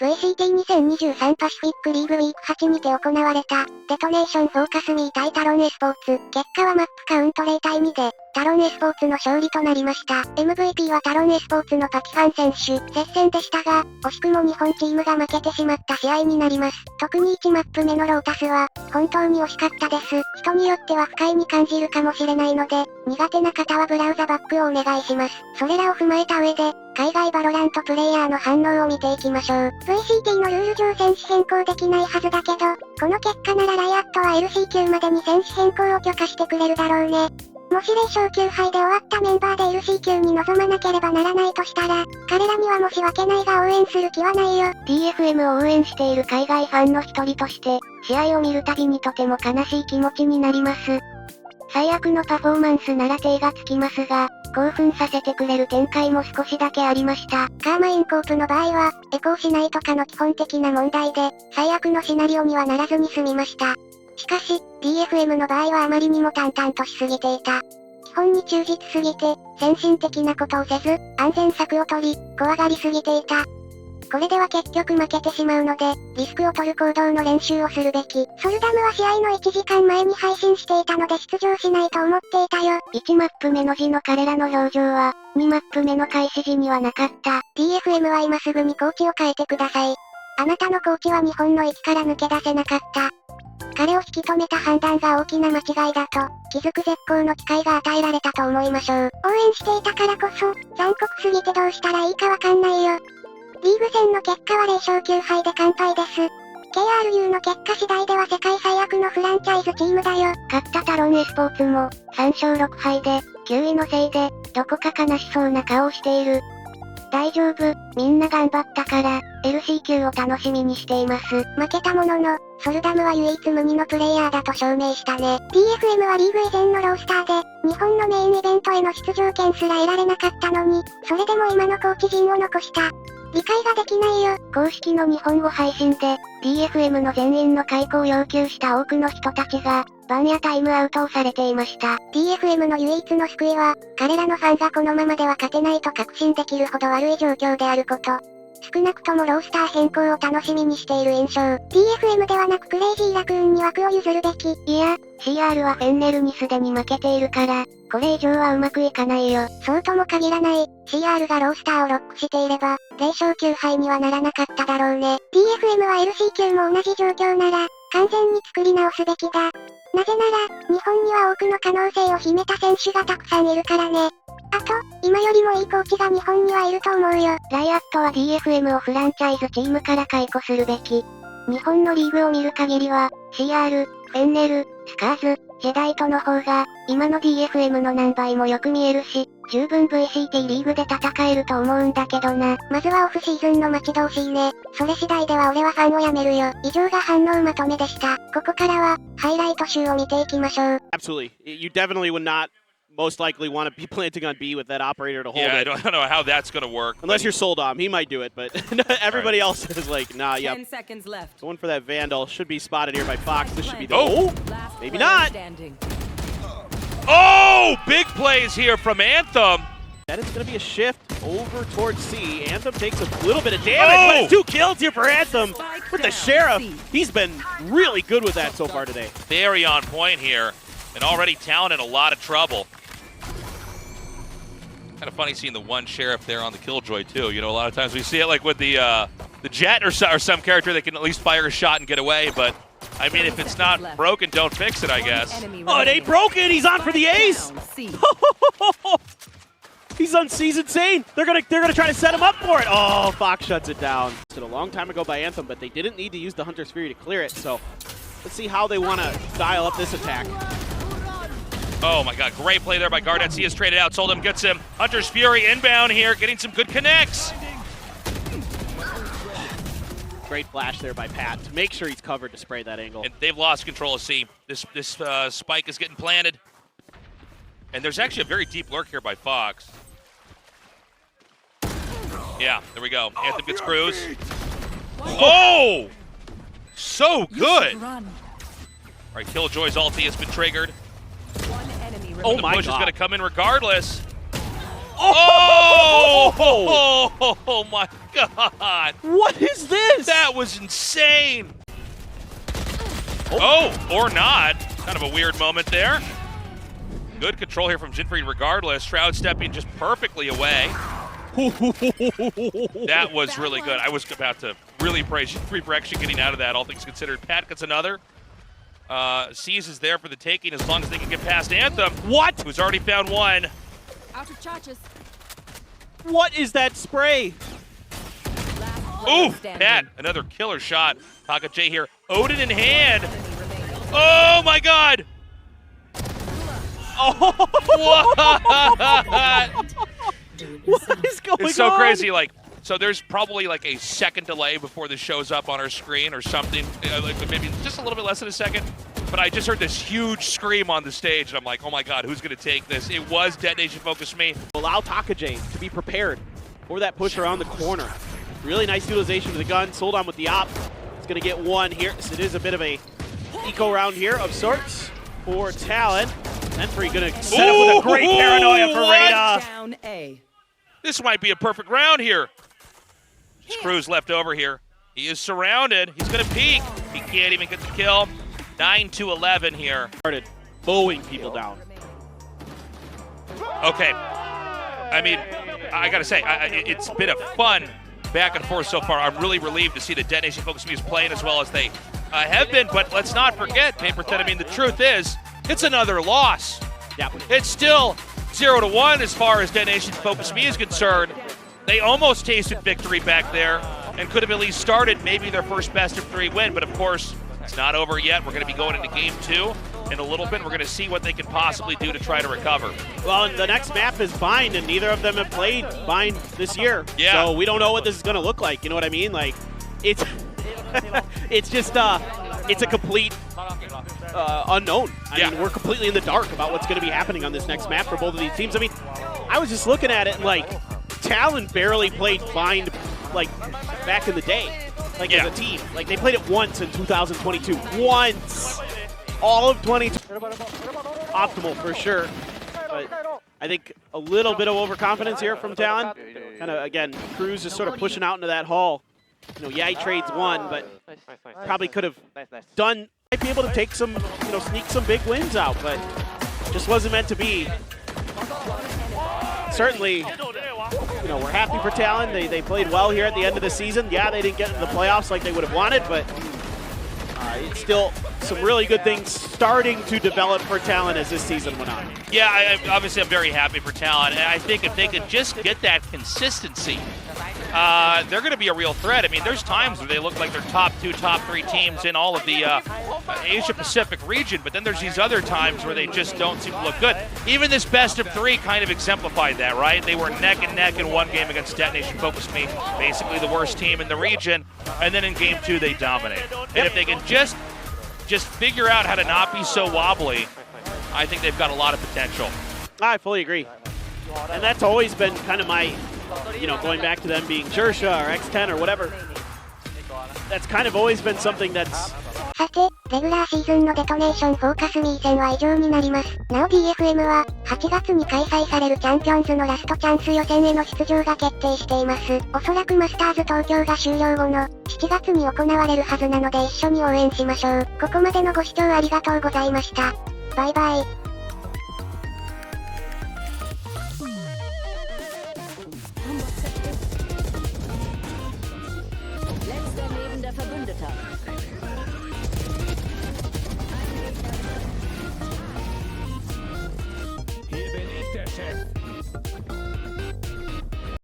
VCT2023 パシフィックリーグウィーク8にて行われた、デトネーションフォーカスミー対タロンエスポーツ。結果はマップカウント0対2で、タロンエスポーツの勝利となりました。MVP はタロンエスポーツのパキファン選手。接戦でしたが、惜しくも日本チームが負けてしまった試合になります。特に1マップ目のロータスは、本当に惜しかったです。人によっては不快に感じるかもしれないので、苦手な方はブラウザバックをお願いします。それらを踏まえた上で、海外バロラントプレイヤーの反応を見ていきましょう。VCT のルール上選手変更できないはずだけど、この結果ならライアットは LC 級までに選手変更を許可してくれるだろうね。もし0勝9敗で終わったメンバーで LC 級に臨まなければならないとしたら、彼らには申し訳ないが応援する気はないよ。DFM を応援している海外ファンの一人として、試合を見るたびにとても悲しい気持ちになります。最悪のパフォーマンスなら手がつきますが、興奮させてくれる展開も少しだけありました。カーマインコープの場合は、エコーしないとかの基本的な問題で、最悪のシナリオにはならずに済みました。しかし、DFM の場合はあまりにも淡々としすぎていた。基本に忠実すぎて、先進的なことをせず、安全策を取り、怖がりすぎていた。これでは結局負けてしまうので、リスクを取る行動の練習をするべき。ソルダムは試合の1時間前に配信していたので出場しないと思っていたよ。1マップ目の時の彼らの表情は、2マップ目の開始時にはなかった。DFM は今すぐにコーチを変えてください。あなたのコーチは日本の域から抜け出せなかった。彼を引き止めた判断が大きな間違いだと、気づく絶好の機会が与えられたと思いましょう。応援していたからこそ、残酷すぎてどうしたらいいかわかんないよ。リーグ戦の結果は0勝9敗で完敗です。KRU の結果次第では世界最悪のフランチャイズチームだよ。勝ったタロンエスポーツも、3勝6敗で、9位のせいで、どこか悲しそうな顔をしている。大丈夫、みんな頑張ったから、LC 級を楽しみにしています。負けたものの、ソルダムは唯一無二のプレイヤーだと証明したね。DFM はリーグ以前のロースターで、日本のメインイベントへの出場権すら得られなかったのに、それでも今のコーチ陣を残した。理解ができないよ。公式の日本語配信で、DFM の全員の解雇を要求した多くの人たちが、バンやタイムアウトをされていました。DFM の唯一の救いは、彼らのファンがこのままでは勝てないと確信できるほど悪い状況であること。少なくともロースター変更を楽しみにしている印象。DFM ではなくクレイジーラクーンに枠を譲るべき。いや、CR はフェンネルにすでに負けているから、これ以上はうまくいかないよ。そうとも限らない。CR がロースターをロックしていれば、0勝9敗にはならなかっただろうね。DFM は LC 級も同じ状況なら、完全に作り直すべきだ。なぜなら、日本には多くの可能性を秘めた選手がたくさんいるからね。あと、今よりもいいコーチが日本にはいると思うよ。ライアットは DFM をフランチャイズチームから解雇するべき。日本のリーグを見る限りは、CR、フェンネル、スカーズ、ジェダイトの方が、今の DFM の何倍もよく見えるし、十分 VCT リーグで戦えると思うんだけどな。まずはオフシーズンの待ち遠しいね。それ次第では俺はファンを辞めるよ。以上が反応まとめでした。ここからは、ハイライト集を見ていきましょう。Absolutely. You definitely would not most likely want to be planting on B with that operator to hold it. I don't know how that's going to work. Unless you're sold on. He might do it, but everybody else is like, nah, yep. 10 seconds left. Going for that Vandal. Should be spotted here by Fox. This should be the... Oh! Maybe not! Oh! Big plays here from Anthem. That is going to be a shift over towards C. Anthem takes a little bit of damage, but it's 2 kills here for Anthem with the Sheriff. He's been really good with that so far today. Very on point here. And already Talon in a lot of trouble. Kind of funny seeing the one Sheriff there on the Killjoy too. You know, a lot of times we see it like with the Jet or some character that can at least fire a shot and get away. But I mean, if it's not broken, don't fix it, I guess. Oh, it ain't broken. He's on for the ace. He's on C's insane. They're gonna try to set him up for it. Oh, Fox shuts it down. It's a long time ago by Anthem, but they didn't need to use the Hunter's Fury to clear it. So let's see how they want to dial up this attack. Oh my god, great play there by Garnett. He is traded out. Soldum gets him. Hunter's Fury inbound here, getting some good connects. Great flash there by Pat to make sure he's covered to spray that angle. And they've lost control of C. This spike is getting planted. And there's actually a very deep lurk here by Fox. Yeah, there we go. Anthem gets Cruz. Oh! So good! All right, Killjoy's ulti has been triggered. Oh the my push god. is going to come in regardless. Oh my God. What is this? That was insane. Oh, or not. Kind of a weird moment there. Good control here from Jinfried regardless. Shroud stepping just perfectly away. That was really good. I was about to really praise Jinfried for actually getting out of that, all things considered. Pat gets another. Seas is there for the taking as long as they can get past Anthem. What? Who's already found one. Out of charges. What is that spray? Ooh, Pat, another killer shot. Taka J here. Odin in hand. Oh my God. Oh, What? what is going on? It's so crazy. Like, so there's probably like a second delay before this shows up on our screen or something. Like maybe just a little bit less than a second. But I just heard this huge scream on the stage, and I'm like, oh my God, who's going to take this? It was Detonation Focus Me. Allow Takajay to be prepared for that push around the corner. Really nice utilization of the gun. Sold on with the op. It's going to get one here. So it is a bit of a eco round here of sorts for Talon. Enfree going to set up with a great paranoia for Rada. Down A. This might be a perfect round here. Just Cruz left over here. He is surrounded. He's going to peek. He can't even get the kill. 9-11 here. Started bowing people down. Okay. I mean, I got to say, it's been a fun back and forth so far. I'm really relieved to see the Detonation Focus Me is playing as well as they have been. But let's not forget, Paper Thin, I mean, the truth is, it's another loss. Yeah. It's still 0-1 as far as Detonation Focus Me is concerned. They almost tasted victory back there and could have at least started maybe their first best-of-3 win. But, of course, it's not over yet. We're going to be going into Game 2 in a little bit. We're going to see what they can possibly do to try to recover. Well, and the next map is Bind, and neither of them have played Bind this year. Yeah. So we don't know what this is going to look like. You know what I mean? Like, it's it's just it's a complete unknown. I mean, we're completely in the dark about what's going to be happening on this next map for both of these teams. I mean, I was just looking at it and, like, Talon barely played Bind, like, back in the day, like, as a team. Like, they played it once in 2022. Once! All of 22. Optimal, for sure. But I think a little bit of overconfidence here from Talon. Kind of, again, Cruz is sort of pushing out into that hall. You know, yeah, he trades one, but probably could have done, might be able to take some, you know, sneak some big wins out, but just wasn't meant to be. Certainly, you know, we're happy for Talon. They played well here at the end of the season. Yeah, they didn't get into the playoffs like they would have wanted, but it's still some really good things starting to develop for Talon as this season went on. Yeah, obviously I'm very happy for Talon, and I think if they could just get that consistency, they're going to be a real threat. I mean, there's times where they look like they're top 2, top 3 teams in all of the Asia-Pacific region, but then there's these other times where they just don't seem to look good. Even this best-of-3 kind of exemplified that, right? They were neck and neck in one game against Detonation Focus Me, basically the worst team in the region, and then in Game 2 they dominate. And if they can just figure out how to not be so wobbly, I think they've got a lot of potential. I fully agree. And that's always been kind of my, you know, going back to them being Shersha or X10 or whatever, that's kind of always been something that's... さて、レギュラーシーズンのデトネーションフォーカスミー戦は以上になります。なお DFM は、8月に開催されるチャンピオンズのラストチャンス予選への出場が決定しています。おそらくマスターズ東京が終了後の7月に行われるはずなので一緒に応援しましょう。ここまでのご視聴ありがとうございました。バイバイ。Letzter lebender Verbündeter. Hier bin ich der Chef.